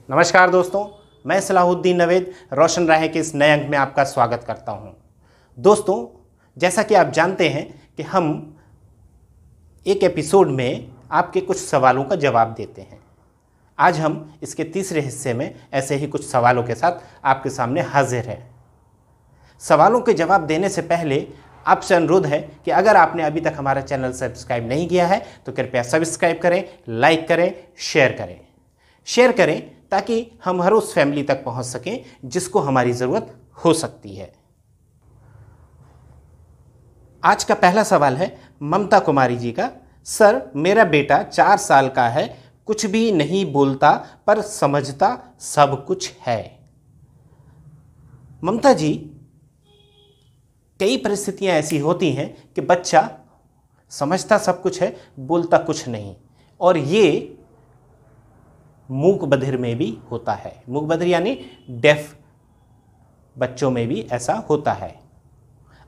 नमस्कार दोस्तों, मैं सलाहुद्दीन नवेद रोशन राहे के इस नए अंक में आपका स्वागत करता हूं। दोस्तों, जैसा कि आप जानते हैं कि हम एक एपिसोड में आपके कुछ सवालों का जवाब देते हैं। आज हम इसके तीसरे हिस्से में ऐसे ही कुछ सवालों के साथ आपके सामने हाजिर हैं। सवालों के जवाब देने से पहले आपसे अनुरोध है कि अगर आपने अभी तक हमारा चैनल सब्सक्राइब नहीं किया है तो कृपया सब्सक्राइब करें, लाइक करें, शेयर करें ताकि हम हर उस फैमिली तक पहुंच सकें जिसको हमारी ज़रूरत हो सकती है। आज का पहला सवाल है ममता कुमारी जी का। सर, मेरा बेटा 4 साल का है, कुछ भी नहीं बोलता पर समझता सब कुछ है। ममता जी, कई परिस्थितियां ऐसी होती हैं कि बच्चा समझता सब कुछ है, बोलता कुछ नहीं, और ये मूक बधिर में भी होता है। मूक बधिर यानी डेफ बच्चों में भी ऐसा होता है।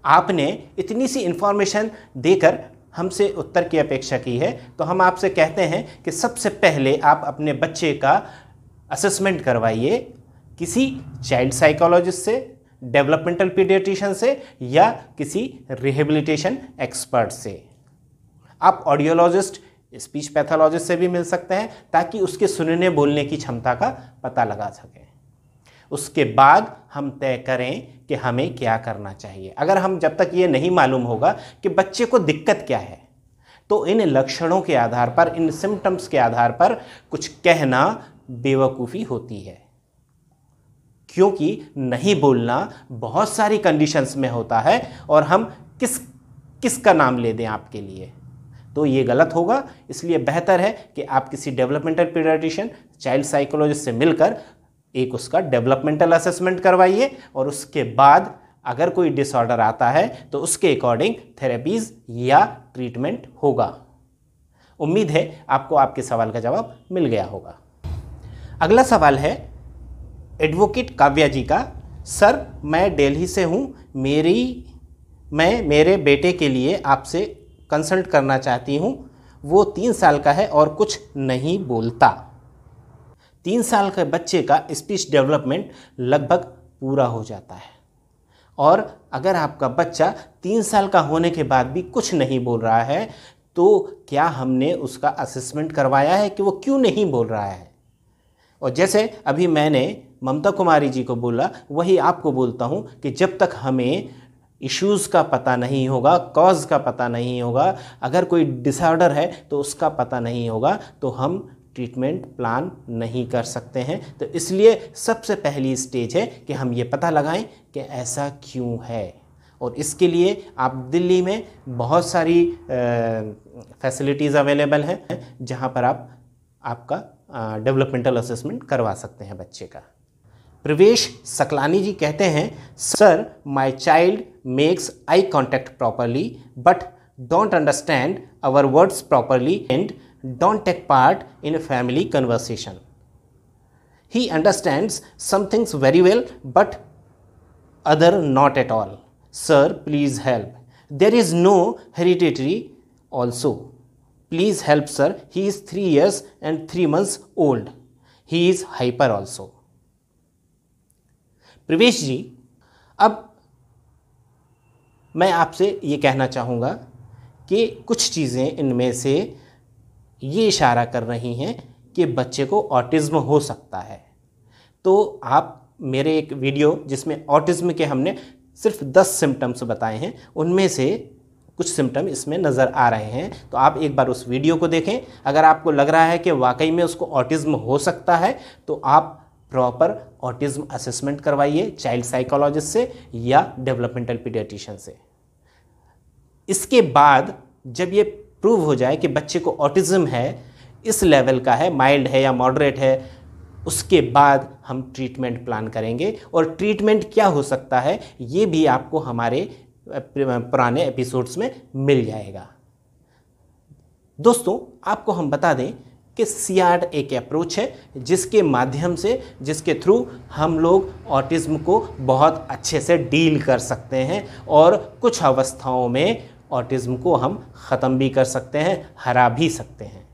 आपने इतनी सी इंफॉर्मेशन देकर हमसे उत्तर की अपेक्षा की है, तो हम आपसे कहते हैं कि सबसे पहले आप अपने बच्चे का असेसमेंट करवाइए किसी चाइल्ड साइकोलॉजिस्ट से, डेवलपमेंटल पीडियाट्रिशियन से या किसी रिहेबिलिटेशन एक्सपर्ट से। आप ऑडियोलॉजिस्ट, स्पीच पैथोलॉजिस्ट से भी मिल सकते हैं ताकि उसके सुनने बोलने की क्षमता का पता लगा सकें। उसके बाद हम तय करें कि हमें क्या करना चाहिए। अगर हम जब तक ये नहीं मालूम होगा कि बच्चे को दिक्कत क्या है, तो इन लक्षणों के आधार पर, इन सिम्टम्स के आधार पर कुछ कहना बेवकूफ़ी होती है, क्योंकि नहीं बोलना बहुत सारी कंडीशंस में होता है और हम किसका नाम ले दें आपके लिए, तो ये गलत होगा। इसलिए बेहतर है कि आप किसी डेवलपमेंटल पीडियाट्रिशियन, चाइल्ड साइकोलॉजिस्ट से मिलकर एक उसका डेवलपमेंटल असेसमेंट करवाइए, और उसके बाद अगर कोई डिसऑर्डर आता है तो उसके अकॉर्डिंग थेरेपीज या ट्रीटमेंट होगा। उम्मीद है आपको आपके सवाल का जवाब मिल गया होगा। अगला सवाल है एडवोकेट काव्या जी का। सर, मैं दिल्ली से हूँ, मैं मेरे बेटे के लिए आपसे कंसल्ट करना चाहती हूँ। वो 3 साल का है और कुछ नहीं बोलता। 3 साल के बच्चे का स्पीच डेवलपमेंट लगभग पूरा हो जाता है, और अगर आपका बच्चा 3 साल का होने के बाद भी कुछ नहीं बोल रहा है, तो क्या हमने उसका असेसमेंट करवाया है कि वो क्यों नहीं बोल रहा है? और जैसे अभी मैंने ममता कुमारी जी को बोला, वही आपको बोलता हूँ कि जब तक हमें इश्यूज़ का पता नहीं होगा, कॉज का पता नहीं होगा, अगर कोई डिसऑर्डर है तो उसका पता नहीं होगा, तो हम ट्रीटमेंट प्लान नहीं कर सकते हैं। तो इसलिए सबसे पहली स्टेज है कि हम ये पता लगाएं कि ऐसा क्यों है। और इसके लिए आप दिल्ली में बहुत सारी फैसिलिटीज़ अवेलेबल हैं जहां पर आप आपका डेवलपमेंटल असेसमेंट करवा सकते हैं बच्चे का। प्रवेश सकलानी जी कहते हैं, sir, my child makes eye contact properly but don't understand our words properly and don't take part in family conversation. He understands some things very well but other not at all. Sir, please help. There is no hereditary also. Please help, sir. He is 3 years and 3 months old. He is hyper also. प्रवेश जी, अब मैं आपसे ये कहना चाहूँगा कि कुछ चीज़ें इनमें से ये इशारा कर रही हैं कि बच्चे को ऑटिज़्म हो सकता है। तो आप मेरे एक वीडियो जिसमें ऑटिज़्म के हमने सिर्फ 10 सिम्टम्स बताए हैं, उनमें से कुछ सिम्टम इसमें नज़र आ रहे हैं, तो आप एक बार उस वीडियो को देखें। अगर आपको लग रहा है कि वाकई में उसको ऑटिज़्म हो सकता है, तो आप प्रॉपर ऑटिज़्म असेसमेंट करवाइए चाइल्ड साइकोलॉजिस्ट से या डेवलपमेंटल पीडियाट्रिशियन से। इसके बाद जब ये प्रूव हो जाए कि बच्चे को ऑटिज़्म है, इस लेवल का है, माइल्ड है या मॉडरेट है, उसके बाद हम ट्रीटमेंट प्लान करेंगे। और ट्रीटमेंट क्या हो सकता है ये भी आपको हमारे पुराने एपिसोड्स में मिल जाएगा। दोस्तों, आपको हम बता दें कि सियाड एक अप्रोच है जिसके माध्यम से, जिसके थ्रू हम लोग ऑटिज़्म को बहुत अच्छे से डील कर सकते हैं और कुछ अवस्थाओं में ऑटिज़्म को हम ख़त्म भी कर सकते हैं, हरा भी सकते हैं।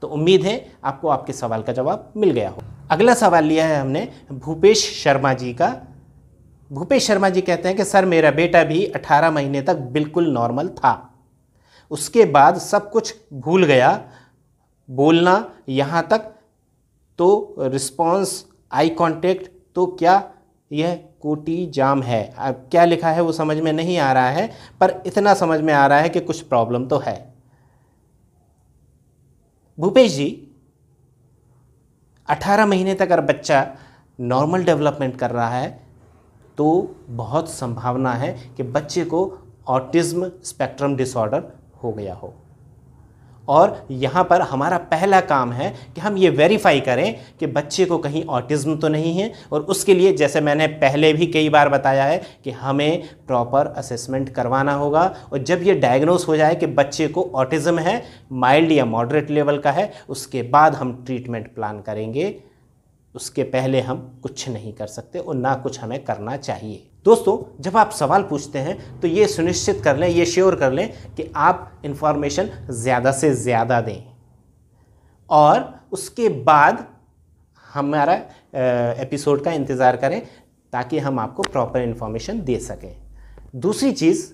तो तो उम्मीद है आपको आपके सवाल का जवाब मिल गया हो। अगला सवाल लिया है हमने भूपेश शर्मा जी का। भूपेश शर्मा जी कहते हैं कि सर मेरा बेटा भी 18 महीने तक बिल्कुल नॉर्मल था, उसके बाद सब कुछ भूल गया, बोलना यहाँ तक, तो रिस्पॉन्स, आई कांटेक्ट, तो क्या यह कोटी जाम है? अब क्या लिखा है वो समझ में नहीं आ रहा है, पर इतना समझ में आ रहा है कि कुछ प्रॉब्लम तो है। भूपेश जी, 18 महीने तक अगर बच्चा नॉर्मल डेवलपमेंट कर रहा है तो बहुत संभावना है कि बच्चे को ऑटिज्म स्पेक्ट्रम डिसऑर्डर हो गया हो। और यहाँ पर हमारा पहला काम है कि हम ये वेरीफाई करें कि बच्चे को कहीं ऑटिज्म तो नहीं है, और उसके लिए जैसे मैंने पहले भी कई बार बताया है कि हमें प्रॉपर असेसमेंट करवाना होगा। और जब ये डायग्नोस हो जाए कि बच्चे को ऑटिज्म है, माइल्ड या मॉडरेट लेवल का है, उसके बाद हम ट्रीटमेंट प्लान करेंगे। उसके पहले हम कुछ नहीं कर सकते और ना कुछ हमें करना चाहिए। दोस्तों, जब आप सवाल पूछते हैं तो ये सुनिश्चित कर लें, ये श्योर कर लें कि आप इंफॉर्मेशन ज़्यादा से ज़्यादा दें, और उसके बाद हमारा एपिसोड का इंतज़ार करें ताकि हम आपको प्रॉपर इंफॉर्मेशन दे सकें। दूसरी चीज़,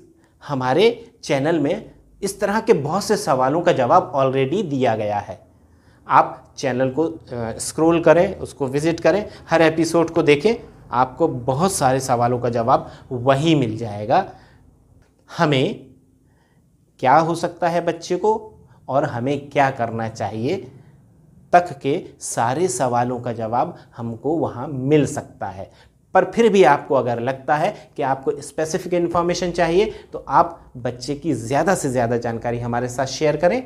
हमारे चैनल में इस तरह के बहुत से सवालों का जवाब ऑलरेडी दिया गया है। आप चैनल को स्क्रॉल करें, उसको विज़िट करें, हर एपिसोड को देखें, आपको बहुत सारे सवालों का जवाब वहीं मिल जाएगा। हमें क्या हो सकता है बच्चे को और हमें क्या करना चाहिए तक के सारे सवालों का जवाब हमको वहाँ मिल सकता है। पर फिर भी आपको अगर लगता है कि आपको स्पेसिफिक इन्फॉर्मेशन चाहिए तो आप बच्चे की ज़्यादा से ज़्यादा जानकारी हमारे साथ शेयर करें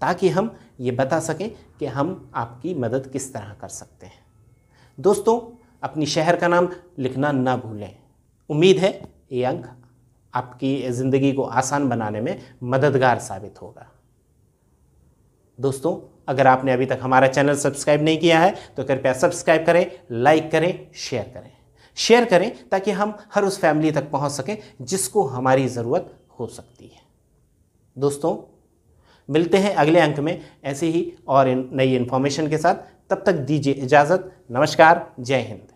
ताकि हम ये बता सकें कि हम आपकी मदद किस तरह कर सकते हैं। दोस्तों, अपनी शहर का नाम लिखना ना भूलें। उम्मीद है ये अंक आपकी ज़िंदगी को आसान बनाने में मददगार साबित होगा। दोस्तों, अगर आपने अभी तक हमारा चैनल सब्सक्राइब नहीं किया है तो कृपया सब्सक्राइब करें, लाइक करें, शेयर करें ताकि हम हर उस फैमिली तक पहुंच सकें जिसको हमारी ज़रूरत हो सकती है। दोस्तों, मिलते हैं अगले अंक में ऐसे ही और नई इन्फॉर्मेशन के साथ। तब तक दीजिए इजाज़त। नमस्कार, जय हिंद।